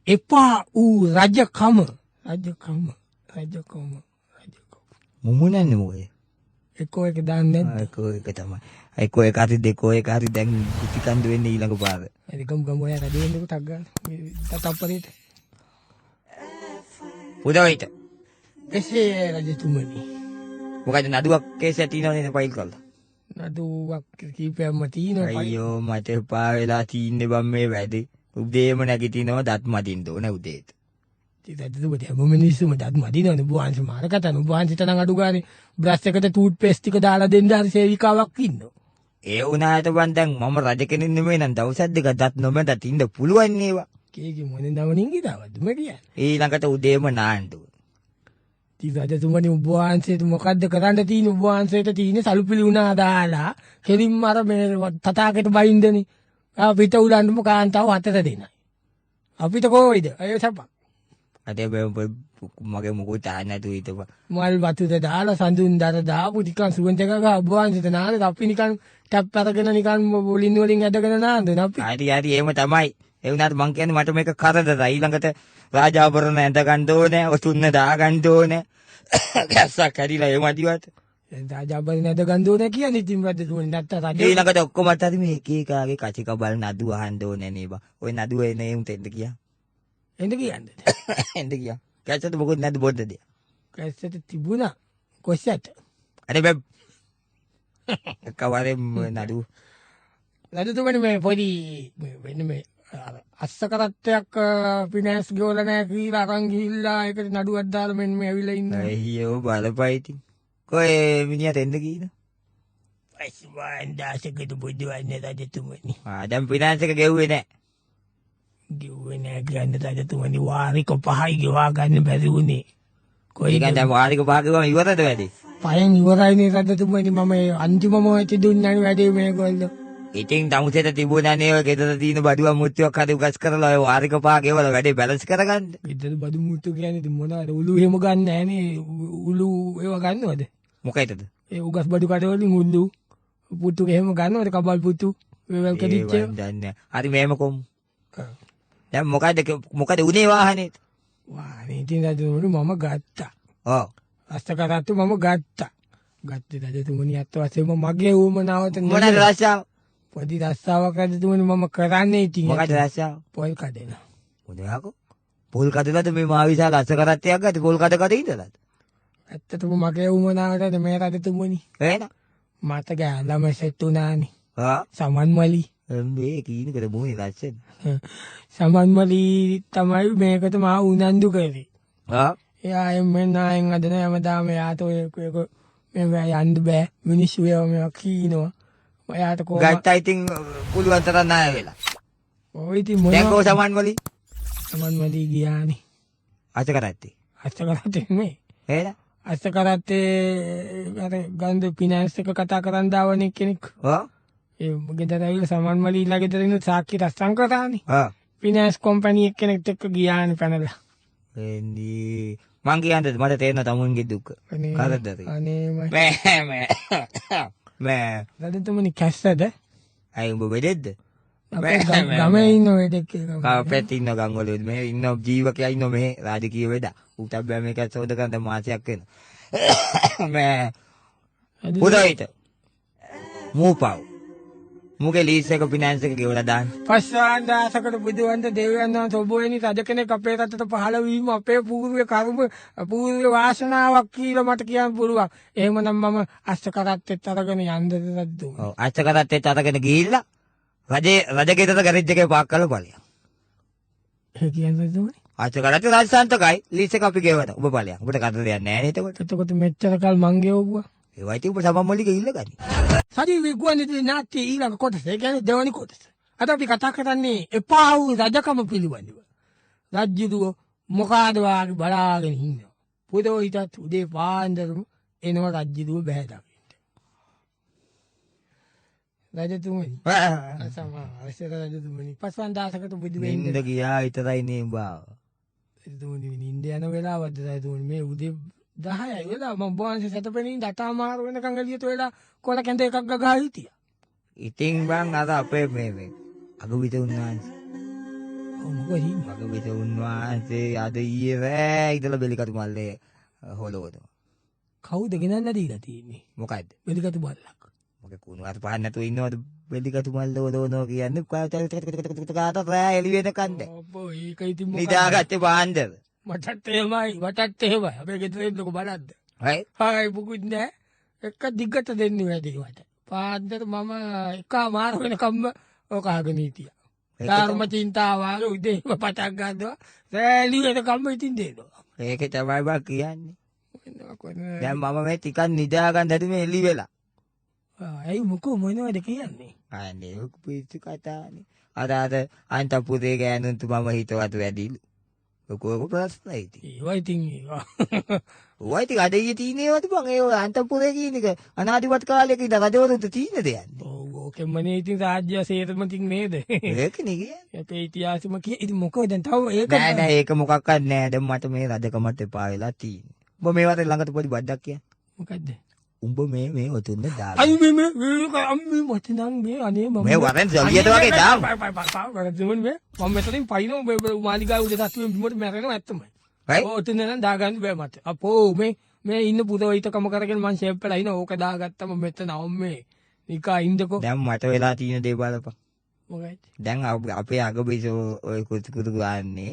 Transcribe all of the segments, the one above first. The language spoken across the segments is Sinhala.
එපා ඌ රජකම. මුමුණන්නේ මොකේ? එකෝ එක දාන්නේ නැද්ද? එකෝ එක තමයි. එකෝ එක හරි දෙකෝ එක හරි දැන් කුටි කන්ද වෙන්නේ ඊළඟ පාර. එදිකම් ගම ඔයා කඩේන්නකො ටක් ගන්න. මේ තප්පරේට. උදවිත. එසේ රජතුමනි. මොකද නඩුවක් කේසයක් තියෙනවනේ ෆයිල් කරලා. නඩුවක් කීපයක්ම තියෙනවා. අයියෝ මට එපා වෙලා තින්නේ බම් මේ වැඩේ. උදේම නැගිටිනවා දත් මදින්න ඕන උදේට. රජතුමනි හැම මිනිස්සුම දත් මදිනවනේ. ඔබ වහන්සේ මාරකටන ඔබ වහන්සේට නම් අඩු ගානේ බ්‍රෂ් එකට ටූත් පේස්ට් ටික දාලා දෙන්න හරි සේවිකාවක් ඉන්නවා. ඒ වුණාට බන් දැන් මම රජ කෙනෙක් නෙමෙයි නම් දවස් දෙක දත් නොමැද ඉන්න පුළුවන් නේවා. කේකේ මොනේ දවනින් ගියවද මේ කියන්නේ. ඊළඟට උදේම නාන්න ඕන. රජතුමනි ඔබ වහන්සේට මොකද්ද කරන්න තියෙන්නේ? ඔබ වහන්සේට තියෙන්නේ සලුපිලි උනා දාලා කෙලින්ම අර මේ තථාගත බයින්දනේ. අපිට උලන්නම කාන්තාව අතට දෙනයි. අපිට කොයිද? අය සපක්. අද මගේ මොකද ආන්නේ නැතුව හිටපන්. මල් වතුර දාලා සඳුන් දර දාපු ටිකක් සුවඳ එකක ඔබ වහන්සේට නාද අපි නිකන් ටැප් අරගෙන නිකන් වලින් වලින් ඇදගෙන නාන්ද අපි. හරි එහෙම තමයි. ඒ වුණාට මං කියන්නේ මට මේක කරදරයි. ඊළඟට රාජාභරණ ඇඳ ගන්න ඕනේ, ඔතුන්න දා ගන්න ඕනේ. ගැස්සක් කැඩිලා ඒ මදිවට. රාජාභරණ ඇඳ ගන්න ඕනේ කියන්නේ ඉතින් රජතුමනි නැත්නම් රජ. ඊළඟට ඔක්කොම හරි මේ එක එකාගේ කචිකබල් නඩු අහන්න ඕනේ නේබා. ඔය නඩුව එනේ උන්ට එන්න ගියා. එන්න කියන්නේ. එන්න ගියා. කැස්සට මොකද නැද්ද බොද්ද දෙය. කැස්සට තිබුණා. කොස්සට. අනේ බබ්. කවරේ නඩු. රජතුමනි මේ පොඩි වෙන මේ අස්ස කරත්තයක් ෆිනෑන්ස් ගෝල නැහැ කියලා අරන් ගිහිල්ලා ඒකට නඩුවක් දාලා මෙන්න මේ ඇවිල්ලා ඉන්නවා. අයියෝ බලපයි ඉතින්. කොයි මිනිහට එන්න කීද? පස්වන් දාසකට බුදුවන්නේ රජතුමනි. දැන් ෆිනෑන්ස් එක ගෙව්වේ නැහැ. ගෙව්වේ නැහැ කියන්නේ රජතුමනි වාරික 5යි ගෙවා ගන්න බැරි වුණේ. කොයි ගන්න දැන් වාරික 5 ගෙවම ඉවරද වැඩේ? 5න් ඉවරයිනේ රජතුමනි මම අන්තිමම ඇති දුන්නානේ වැඩේ මේගොල්ලෝ. ඉතින් තමුසෙට තිබුණානේ ඔය ගෙදර තියෙන බඩුවක් මුට්ටියක් හරි උගස් කරලා ඔය වාරික 5 ගෙවලා වැඩේ බැලන්ස් කරගන්න. ගෙදර බඩු මුට්ටු කියන්නේ ඉතින් මොනවාද උළු එහෙම ගන්න නැහනේ. උළු ඒවා ගන්නවද? මොකයිද? ඒ උගස් බඩු කඩවලින් උළු පුට්ටු එහෙම ගන්නවද? කබල් පුට්ටු ඒවල් කදිච්ච. හරි මේම කොම්. දැන් මොකද උනේ වාහනේ? වාහනේ ඉතින් රජතුමනි මම ගත්තා. ඔව්. අස්තකරත්තු මම ගත්තා. ගත්තේ රජතුමනි අත් වශයෙන්ම මගේ ඌමනාවට මොනද රස්සාව? පොඩි රස්සාවක් රජතුමනි මම කරන්නේ ඉතින්. මොකද රස්සාව? පොල් කඩේන. මොනවාකෝ? පොල් කඩලාද මේ මාවිසා ලස්සකරත්තයක් ගත්තේ පොල් කඩ ඉඳලාද? ඇත්තටම මගේ ඌමනාවට මේ රජතුමනි. එහෙනම් මට ගෑලම සෙට් උනානේ. ආ සමන්මලි. මේ කීනකට මොනේ ලස්සන. සමන්මලි තමයි මේකට මා උනන්දු කරේ. ආ එයා එම්මෙන් නායෙන් අදන හැමදාම යාට ඔය මේ යන්න බෑ මිනිස්සු ඒවා මේවා කීනවා. එයාට කොහොම ගත්තා ඉතින් පුළුවන් තරම් ණය වෙලා. ඔය ඉතින් මොනවා දැන් කො සමන්මලි ගියානේ. අත කරත්තේ. අස්තකරත්තේ මේ. එහෙනම් අස්තකරත්තේ අර ගන්ධ ෆිනෑන්ස් එක කතා කරන් දාවනේ කෙනෙක්. ආ ඒ ගෙදර ඇවිල්ලා සමන්මලි ඊළඟ ගෙදර ඉන්න සාක්කි රස්සම් කරානේ. ආ ෆිනෑන්ස් කම්පැනි කෙනෙක්ට එක්ක ගියානේ පැනලා. එන්නේ මං කියන්නේ මට තේරෙන තමුන්ගේ දුක. කරදරේ. අනේ මෑ රජතුමනි කැස්සද? අය උඹ වෙදෙද්ද? ගමේ ඉන්න ඔය දෙක කාපෙත් ඉන්න ගම් වල මේ ඉන්න ජීවකයා ඉන්න මේ රාජකීය වෙදා. උටක් බෑ මේක සෝද කරන්න මාසයක් වෙනවා. මෑ උදයිට මූපව් මුගේ ලීස් එක ෆිනෑන්ස් එක ගෙවලා දාන්න. පස්වන් දාසකට බුදුවන්ත දෙවියන් වහන්සේ ඔබ වෙනි රජ කෙනෙක් අපේ රටට පහළ වීම අපේ පූර්ව කර්ම පූර්ව වාසනාවක් කියලා මට කියන්න පුළුවන්. එහෙමනම් මම අස්තකරත්තෙත් අරගෙන යන්නද රජතුමනි? ඔව් අස්තකරත්තෙත් අරගෙන ගිහිල්ලා රජගෙදර ගැරේජ් එකේ පාක් කරලා ඵලයක්. ඒ කියන්නේ රජතුමනි? අස්තකරත්තේ රාජසන්තකයි ලීස් එක අපි ගෙවන. ඔබ ඵලයක්. ඔබට කරදරයක් නැහැ නේද එතකොට? එතකොට මෙච්චර කල් මං ගෙවුවා. ඒවා ඉතින් ඔබ සමම්මලි ගිහිල්ලා ගනි. සජීවී ගුවන්විදුලි නාට්‍ය ඊළඟ කොටස. ඒ කියන්නේ දෙවනි කොටස. අද අපි කතා කරන්නේ එපා වූ රජකම පිළිබඳව. රජ්ජුරුව මොකාද වාගේ බලාගෙන ඉන්නවා. පුරෝහිතත් උදේ පාන්දරම එනවා රජ්ජුරුව බෑ දකින්න. රජතුමනි. අවසර රජතුමනි. පස්වන් දාසකට බුදු වෙන්න. නින්ද ගියා විතරයි නේ බා. රජතුමනි නින්ද යන වෙලාවද රජතුමනි මේ උදේ 10යි වෙලා මම බෝන්සේ සතපෙනින් දතාමාර වෙනකන් එළියට වෙලා කොල කැඳ එකක් ගගා හිටියා. ඉතින් බං අර අපේ මේ අගවිත උන්වහන්සේ. මොකද හින්නේ? මගේ විත උන්වහන්සේ අද ඊයේ රෑ ඉඳලා බෙලිකටු මල්ලේ හොලවනවා. කවුද ගෙනල්ලා දීලා තියෙන්නේ? මොකද්ද? බෙලිකටු බල්ලක්. මොකේ කුණුවත් පහන්න නැතුව ඉන්නවද බෙලිකටු මල්ලේ හොලවනවා කියන්නේ කාට රෑ එළි වෙනකන්ද? අපෝ ඒක ඉතින් මොකක්ද? නිදාගත්තේ පාන්දර. මටත් එහෙමයි. අපේ ගෙදර ඉන්නකො බලන්න. හයි. හායි මොකුත් නෑ. එක දිගට දෙන්නේ වැඩි වට. පාන්දර මම එකමාර වෙනකම්ම ඔක අහගෙන හිටියා. ධර්ම චින්තාව උදේම පටන් ගන්නවා. රැලි වෙනකම්ම ඉතින් දෙනවා. ඒකේ තමයි බා කියන්නේ. මොනවද? දැන් මම මේ ටිකක් නිදා ගන්න හැටි මේ එළි වෙලා. ඇයි මොකෝ මොනවද කියන්නේ? අනේ ඔක පිස්සු කතානේ. අර අන්ත පුතේ ගෑනුන්ට මම හිතවත් වැඩිලු. ඔක ප්‍රශ්නයි ඉතින්. ඒවා ඉතින් ඒවා. ඔය ඉතින් අද ඊයේ තීනේවත් බං ඒ අන්ත පුතේ කියන එක අනාදිමත් කාලයක ඉඳන් රජවරුන්ට තීන දෙයන්නේ. ඔව් ඕකෙමනේ ඉතින් රාජ්‍ය සේතම තින් නේද? ඒකනේ කියන්නේ. අපේ ඉතිහාසෙම කිය. ඉතින් මොකද දැන් තව ඒක නෑ ඒක මොකක්වත් නෑ. දැන් මට මේ රජකමත් එපා වෙලා තියෙන්නේ. උඹ මේවට ළඟට පොඩි බඩක් කියන්නේ. මොකද්ද? උඹ මේ ඔතුන්න දාන්න. අයි මේ අම්මේ මට නම් මේ අනේ මම මේ වරෙන් ජොලියට වගේ දාන්න. මම මෙතනින් පයින්නෝ මාලිගාව උඩ තත්ත්වෙ බිමට මැරෙනවා ඇත්තමයි. හයි. ඔතන නම් දාගන්න බෑ මට. අපෝ මේ ඉන්න පුතෝයිතකම කරගෙන මං ෂේප් වෙලා ඉන්න ඕක දාගත්තම මෙතන අම්මේ නිකා ඉන්නකෝ. දැන් මට වෙලා තියෙන දේ බලපන්. මොකයිද? දැන් අපේ අගබිසෝ ඔය කුතු ගාන්නේ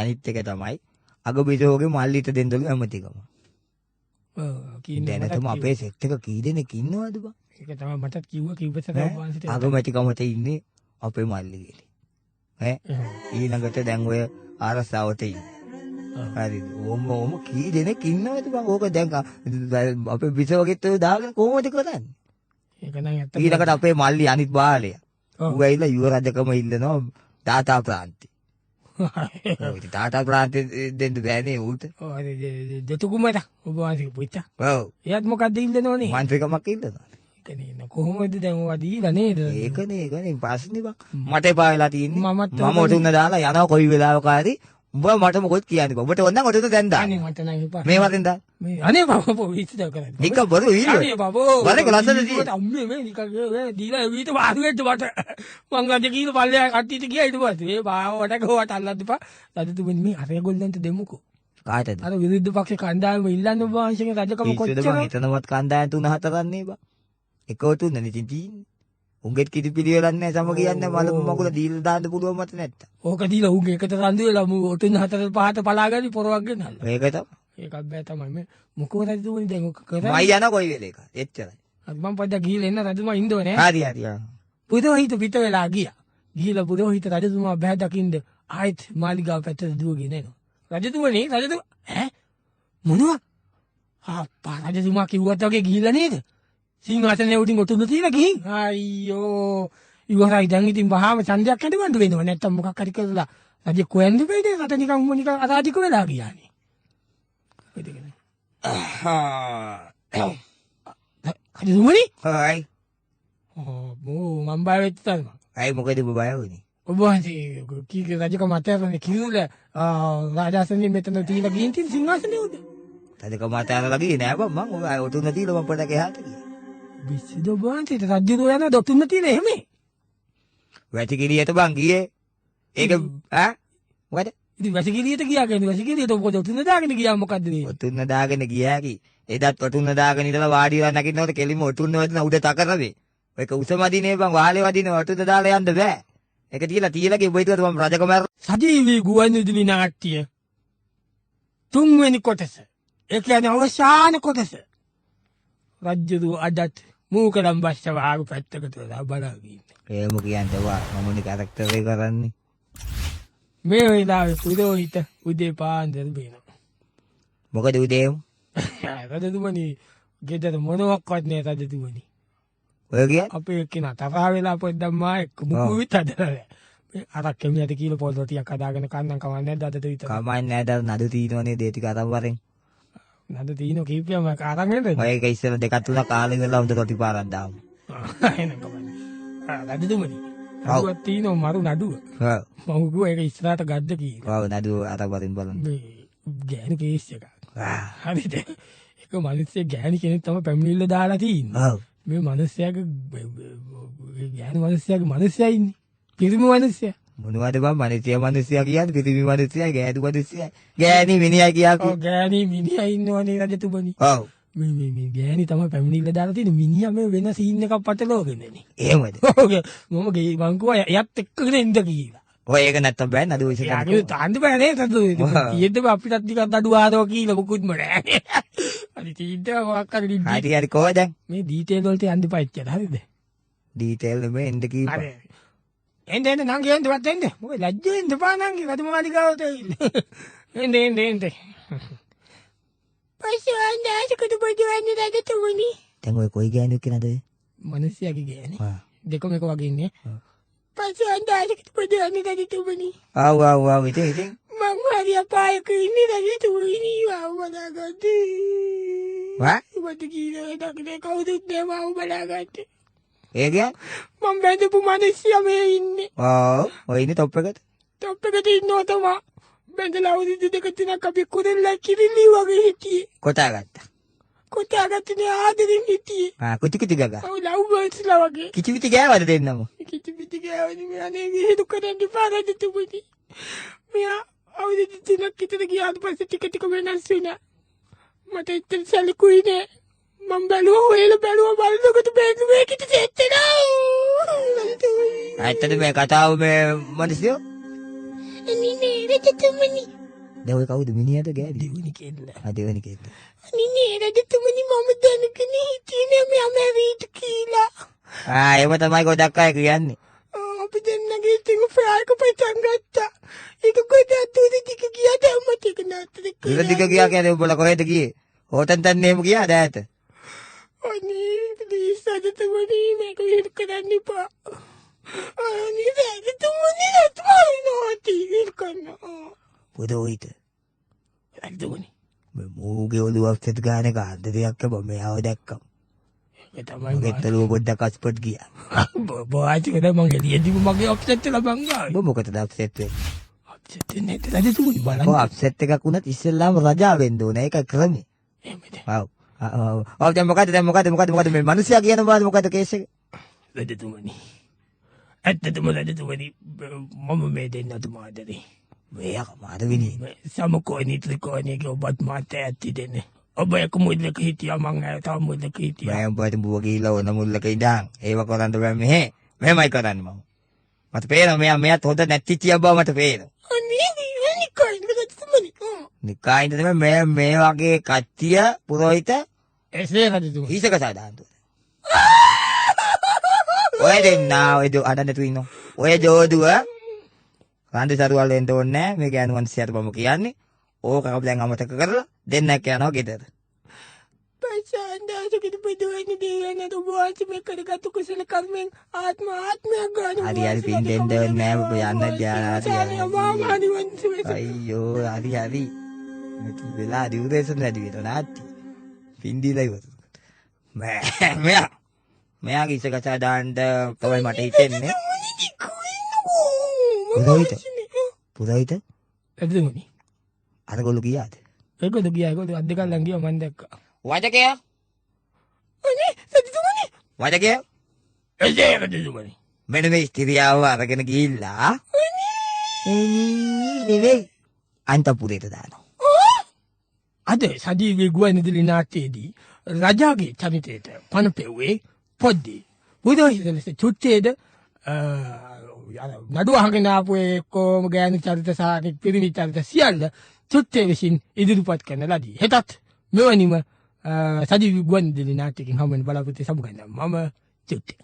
අනිත් එක තමයි අගබිසෝගේ මල්ලිට දෙන්නලු ඇමතිකම. කියන්නේ දැනටම අපේ සෙට් එක කී දෙනෙක් ඉන්නවද බං? ඒක තමයි මටත් කිව්වසට වහන්සේට. අගමැතිකමට ඉන්නේ අපේ මල්ලිගේ. ඈ ඊළඟට දැන් ඔය ආරසාවට ඉන්නේ. හරිද? ඕම කී දෙනෙක් ඉන්නවද බං? ඕක දැන් අපේ බිසවගෙත් ඔය දාගෙන කොහොමද කරන්නේ? ඒක නම් ඇත්ත. ඊළඟට අපේ මල්ලි අනිත් බාලය. ඌ ඇවිල්ලා යුව රජකම ඉල්ලනවා තාතා ප්‍රාන්තේ. ඔය තාතා ප්‍රාන්තේ දෙන්න බෑනේ ඌට. ඔය දෙතුකුමට ඔබ වහන්සේ පුතා. ඔව්. එයාත් මොකක්ද ඉල්ලනෝනේ? මන්ත්‍රීකමක් ඉල්ලනවා. ඒකනේ කොහොමද දැන් ඔවා දීලා නේද? ඒකනේ ප්‍රශ්නේ බං. මට එපා වෙලා තියෙන්නේ. මමත් මම ඔතුන්න දාලා යනවා කොයි වෙලාවක හරි. උඹ මට මොකොත් කියන්නේ. ඔබට ඕන නම් ඔතන දැන් දාන්න. අනේ මට නම් එපා. මේ වතෙන් දාන්න. මේ අනේ බබෝ විශ්ද කරන්නේ. නික බරු වීඩියෝ. අනේ බබෝ. වරක ලස්සන තියෙන්නේ. අම්මේ මේ නිකන් දීලා වීට වාඩි වෙච්ච මට. මං අද කීල පල්ලෙහා කට්ටියට ගියා ඊට පස්සේ. මේ බාවට ගෝවට අල්ලන්න එපා. රජතුමනි මේ අර ගොල්ලන්ට දෙමුකෝ. කාටද? අර විරුද්ධ පක්ෂේ කණ්ඩායම ඉල්ලන්න ඔබ වහන්සේගේ රජකම කොච්චර හිතනවත් කණ්ඩායම් 3-4 නේ බං. එකව තුනනේ ඉතින් තියෙන්නේ. උන්ගෙත් කිසි පිළිවෙලක් නැහැ සම කියන්නේ මල මකුල දීලා දාන්න පුළුවන් මත නැත්තා. ඕක දීලා උන් එකට රඳු වෙලා මු 3-4-5ට පලාගනි පොරවක් ගෙනල්ලා. ඒක තමයි. ඒකත් බෑ තමයි මේ මොකෝ රජතුමනි දැන් ඔක කරන්නේ. මයි යන කොයි වෙලේක. එච්චරයි. අද මම පොඩ්ඩක් ගිහලා එන්න රජතුමා ඉන්න ඕනේ. හරි හරි. පුදෝහිත පිට වෙලා ගියා. ගිහලා පුදෝහිත රජතුමා බෑ දකින්න ආයෙත් මාලිගාව පැත්තට දුවගෙන එනවා. රජතුමනි ඈ මොනවා? අප්පා රජතුමා කිව්වත් වගේ ගිහිල්ලා නේද? සිංහාසනේ උඩින් ඔතුන තියලා ගිහින්. අයියෝ. ඉවරයි දැන් ඉතින් වහාම ඡන්දයක් හදවන්න වෙනවා. නැත්තම් මොකක් හරි කරලා රජ කොහෙන්ද වෙයිද? රට නිකන් අරාජික වෙලා ගියානේ. වෙදගෙන. රජතුමනි? හයි. මම බය වෙච්ච තරම. අය මොකද ඔබ බය වුනේ? ඔබ වහන්සේ කීක රජකම අතහැරලා කිව්ල රාජාසනේ මෙතන තියලා ගිහින් තින් සිංහාසනේ උඩ. රජකම අතහැරලා ගියේ නෑ බං මං ඔය ඔතුන තියලා මම පොඩක් එහාට ගියා. විශ්ද ඔබ වහන්සේට රජු යන දොතුන්න තියලා එහෙම. වැටිකිරියට බං ගියේ. ඒක ඈ මොකද? ඉතින් වැසිකිළියට ගියා කියන්නේ වැසිකිළියට මොකද ඔතුන්න දාගෙන ගියා මොකද්ද මේ? ඔතුන්න දාගෙන ගියා කි. එදත් ඔතුන්න දාගෙන ඉඳලා වාඩි වෙලා නැගිටිනකොට කෙලිම ඔතුන්න වදින උඩ තකරවේ. ඔයක උසමදිනේ බං වාලේ වදින ඔතුන්න දාලා යන්න බෑ. ඒක තියලා ගිහ ඔබ හිතුවද මම රජකම සජීවී ගුවන්විදුලි නාට්‍ය තුන්වෙනි කොටස. ඒ කියන්නේ අවසාන කොටස. රජ්‍යදු අදත් මූකඩම් බස්ස වාගු පැත්තකට වෙලා බලාගෙන ඉන්නේ. එහෙම කියන්න වා මමනේ කැරක්ටර් එක කරන්නේ. මේ වෙලාවේ පුරෝහිත උදේ පාන්දර බේනවා. මොකද උදේම? රජතුමනි ගෙදර මොනවක්වත් නෑ රජතුමනි. ඔය කියන්නේ? අපේ එක්කිනා තරහා වෙලා පොඩ්ඩක් මා එක්ක මුකුත් හදලා නෑ. මේ අරක් කැමියට කීලෝ පොල් රොටියක් හදාගෙන කන්නම් කවන්නේ නැද්ද අදට විතර? කමන්නේ නෑ දර නඩු තීනවනේ දේ ටික අරන් වරෙන්. නඩු තීනෝ කීපියම අරන් එන්නද? ඔය එක ඉස්සෙල්ලා දෙකක් තුනක් කාලේ ඉඳලා හොඳ රොටි පාරක් දාමු. එහෙනම් කමන්නේ. රජතුමනි. නඩුවක් තීනෝ මරු නඩුව. ඔව්. මම කිව්වා ඒක ඉස්සරහට ගද්ද කියලා. ඔව් නඩුව අර වරෙන් බලන්න. මේ ගෑනු කේස් එකක්. හරිද? ඒක මිනිස්සේ ගෑනු කෙනෙක් තමයි පැමිණිල්ල දාලා තියෙන්නේ. ඔව්. මේ මිනිස්යාගේ ගෑනු මිනිස්යාගේ මිනිස්යා ඉන්නේ. පිරිමි මිනිස්යා. මොනවද බං මිනිස්සයා කියන්නේ පිටිවි මිනිස්සයා ගෑනු මිනිස්සයා ගෑණි මිනිහා කියාකි. ඔව් ගෑණි මිනිහා ඉන්නවනේ රජතුමනි. ඔව්. මේ ගෑණි තමයි පැමිණිල්ල දාලා තියෙන මිනිහා මේ වෙන සීන් එකක් පටලවගෙනනේ. එහෙමද? ඔව් මම ගේ මං කිව්වා එයත් එක්කගෙන එන්න කියලා. ඔය ඒක නැත්තම් බෑ නඩුව ඉස්සරහ. යාගේ තාන්දි බෑ නේද නඩුව. තියෙද්දි අපිටත් ටිකක් නඩුව ආරෝ කියලා මුකුත්ම නෑ. අනි තීන්ද මොකක් හරි හරි කොහොමද? මේ ඩීටේල් වලට යන්න එපා එච්චර හරිද? ඩීටේල් නෙමෙයි එන්න කීපා. හරි. එන්න නංගි එන්න වත් එන්න. මොකද ලැජ්ජෙන් දෙපා නංගි රජමාලිගාවට එන්න. එන්න. පස්සෙන් ආසකට බොජවන්නේ රජතුමනි. දැන් ඔය කොයි ගෑනුවෙක් කියනද ඔය? මිනිස්සයාගේ ගෑනේ. ආ. දෙකම එක වගේ ඉන්නේ. පස්සෙන් ආසකට බොජවන්නේ රජතුමනි. ආව ඉතින් මම හරි අපායක ඉන්නේ රජතුමනි. ආව බලාගත්තේ. වා? මට කීනේ දකින්නේ කවුරුත් නෑ මාව බලාගත්තේ. ඒ කියන්නේ? මම බැඳපු මිනිස්සයා මේ ඉන්නේ. ඔය ඉන්නේ টොප් එකට. টොප් එකට ඉන්නව තමයි. බැඳලා අවුරුදු දෙක තුනක් අපි කුරල්ලා කිරිලි වගේ හිටියේ. කොටාගත්තා. කොටාගත්තේ ආදරෙන් හිටියේ. කුටි ගගා. ඔව් ලව් බර්ඩ්ස්ලා වගේ. කිචි ගෑවද දෙන්නම? කිචි ගෑවනේ මේ අනේ විහිදු කරන්න පාරද තුමුනි. මෙයා අවුරුදු තුනක් විතර ගියාට පස්සේ ටික වෙනස් වුණා. මට එච්චර සැලකුයි නෑ. මම බැලුවා බලනකොට බැලුවේ කිට දෙත්තේ ඇත්තද මේ කතාව මේ මිනිස්සු? අනේ රජතුමනි. දැන් ඔය කවුද මිනිහද ගෑනි? දෙවෙනි කෙල්ල. දෙවෙනි කෙල්ල. අනේ රජතුමනි මම දැනගෙන හිටියේ මෙයා මැරීඩ් කියලා. ඒව තමයි ගොඩක් අය කියන්නේ. අපි දෙන්නගේ ඉතින් ෆ්‍රායක පටන් ගත්තා. ඒක ගොඩක් දුර දිග ගියා දැම්මත් ඒක නැත්තේ. දුර දිග ගියා කියන්නේ උඹලා කොහෙද ගියේ? හොටන් තන්නේ එහෙම ගියාද ඈත? අනේ ප්ලීස් රජතුමනි මේක හිර කරන්න එපා. අනේ රජතුමනි නෝටි හිර කරන්න. පොදෝයිත. රජතුමනි. මේ මූගේ ඔළුව අප්සෙට් ගන්න එක අද දෙයක් කම මෙයාව දැක්කම. ඒක තමයි ගෙත්තලුව පොඩ්ඩක් අස්පොට් ගියා. බොආචි කද මං එළියදී මගේ ඔෆ්සෙට් එක ලබන් ගාවේ. ඔබ මොකටද අප්සෙට් වෙන්නේ? ඔෆ්සෙට් වෙන්නේ රජතුමනි බලන්න. ඔව් අප්සෙට් එකක් වුණත් ඉස්සෙල්ලාම රජා වෙන්න ඕනේ. ඒක ක්‍රමේ. එහෙමද? ඔව්. ඔව් දැන් මොකද මේ මිනිස්සයා කියන බාද මොකද කේස් එක? රජතුමනි. ඇත්තටම රජතුමනි මම මේ දෙන්නට මාදරේ. මේක මාදවිනි. සමකෝණී ත්‍රිකෝණී ඔබත් මාත් ඇත්ති දෙන්නේ. ඔබ එක මුල්ලක හිටියා මං අය තව මුල්ලක හිටියා. මම ඔබට බුව ගිහිල්ලා ඕන මුල්ලක ඉඳන් ඒව කරන්න බෑ මෙහෙමයි කරන්නේ මම. මට පේනවා මෙයාත් හොඳ නැතිච්චිය බව මට පේනවා. අනේ නිකයි රජතුමනි. නිකායින්ද තමයි මේ වගේ කට්ටිය පුරোহিත එසේ රජතුමනි. හිසක සාදාන්න. ඔය දෙන්නා ඔය අඬන්න තු ඉන්නෝ. ඔය ජෝදුව රාන්දේ සරුවල් වෙන්න ඕනේ නෑ. මේ ගෑනු මිනිස්සයාට මම කියන්නේ. ඕක දැන් අමතක කරලා දෙන්නක් යනවා ගෙදර. පයිසාන්දාසකට බෙදුවන්නේ දෙයන්න ඔබ මේ කරගත්තු කුසල කර්මෙන් ආත්මයක් ගන්න. හරි පින් දෙන්න ඕනේ නෑ ඔබ යන්න ජාලා. අයියෝ හරි. මේක වෙලා දියුරේසන් වැඩි වෙනවා නාටි. පින් දීලා ඉවර. මෙයාගේ ඉස්සකසා දාන්න තමයි මට හිතෙන්නේ. පුරোহিත රජතුමනි. අරගොල්ලෝ ගියාද? ඒකද ගියා අත් දෙකක් ලං ගියා මම දැක්කා. වජකයා අනේ රජතුමනි. වජකයා එසේ රජතුමනි. මෙන්න මේ ස්ත්‍රියව අරගෙන ගිහිල්ලා නෙවෙයි අන්තපුරේට දානවා. අද සජීවී ගුවන්විදුලි නාට්‍යයේදී රජාගේ චරිතයට පණ පෙව්වේ පොඩ්ඩේ. පුරোহিත ලෙස චුට්ටේද නඩුව අහගෙන ආපු එක්කෝම ගෑනු චරිත සහ පිරිමි චරිත සියල්ල චුට්ටේ විසින් ඉදිරිපත් කරන ලදී. හෙටත් මෙවැනිම සජීවී ගුවන්විදුලි නාට්‍යකින් හමුවෙන බලාපොරොත්තු සමු ගන්නවා. මම චුට්ටේ.